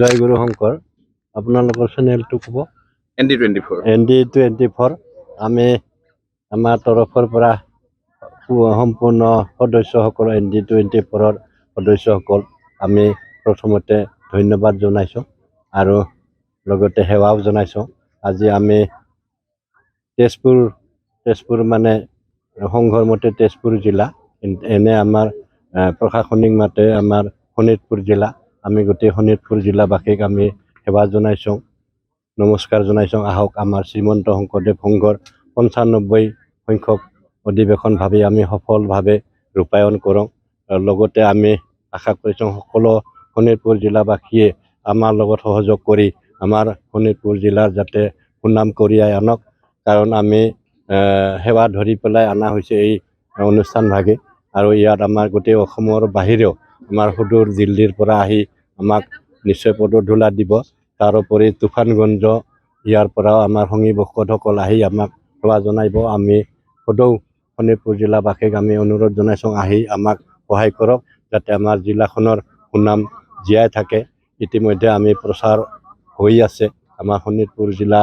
জয় গুৰু শংকৰ আপোনালোকৰ চেনেলটো ক'ব ND24 আমি আমাৰ তৰফৰ পৰা সম্পূৰ্ণ সদস্যসকল ND24ৰ সদস্যসকল আমি প্ৰথমতে ধন্যবাদ জনাইছোঁ আৰু লগতে সেৱাও জনাইছোঁ। আজি আমি তেজপুৰ মানে সংঘৰ মতে তেজপুৰ জিলা, এনে আমাৰ প্ৰশাসনিক মতে আমাৰ শোণিতপুৰ জিলা। আমি গোটেই শোণিতপুৰ জিলাবাসীক আমি সেৱা জনাইছোঁ, নমস্কাৰ জনাইছোঁ। আহক আমাৰ শ্ৰীমন্ত শংকৰদেৱ সংঘৰ 95 সংখ্যক অধিৱেশন ভাৱে আমি সফলভাৱে ৰূপায়ণ কৰোঁ। লগতে আমি আশা কৰিছোঁ সকলো শোণিতপুৰ জিলাবাসীয়ে আমাৰ লগত সহযোগ কৰি আমাৰ শোণিতপুৰ জিলাৰ যাতে সুনাম কঢ়িয়াই আনক, কাৰণ আমি সেৱা ধৰি পেলাই অনা হৈছে এই অনুষ্ঠানভাগে। আৰু ইয়াত আমাৰ গোটেই অসমৰ বাহিৰেও আমাৰ সুদূৰ দিল্লীৰ পৰা আহি আমাক নিশ্চয় পদধূলা দিব। তাৰোপৰি তুফানগঞ্জ ইয়াৰ পৰাও আমাৰ সংগী ভকতসকল আহি আমাক সেৱা জনাইব। আমি সদৌ শোণিতপুৰ জিলাবাসীক আমি অনুৰোধ জনাইছোঁ, আহি আমাক সহায় কৰক যাতে আমাৰ জিলাখনৰ সুনাম জীয়াই থাকে। ইতিমধ্যে আমি প্ৰচাৰ হৈ আছে, আমাৰ শোণিতপুৰ জিলা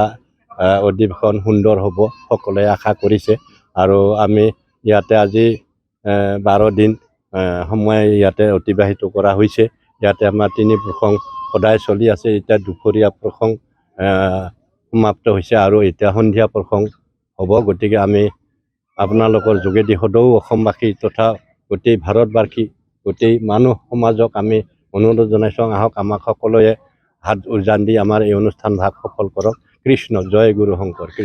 অধিৱেশন সুন্দৰ হ'ব সকলোৱে আশা কৰিছে। আৰু আমি ইয়াতে আজি 12 দিন সময় ইয়াতে অতিবাহিত কৰা হৈছে। ইয়াতে আমাৰ 3 প্ৰসংগ সদায় চলি আছে। এতিয়া দুপৰীয়া প্ৰসংগ সমাপ্ত হৈছে আৰু এতিয়া সন্ধিয়া প্ৰসংগ হ'ব। গতিকে আমি আপোনালোকৰ যোগেদি সদৌ অসমবাসী তথা গোটেই ভাৰতবাসী, গোটেই মানুহ সমাজক আমি অনুৰোধ জনাইছোঁ, আহক আমাক সকলোৱে হাত উজান দি আমাৰ এই অনুষ্ঠান ভাগ সফল কৰক। কৃষ্ণ জয় গুৰু শংকৰ।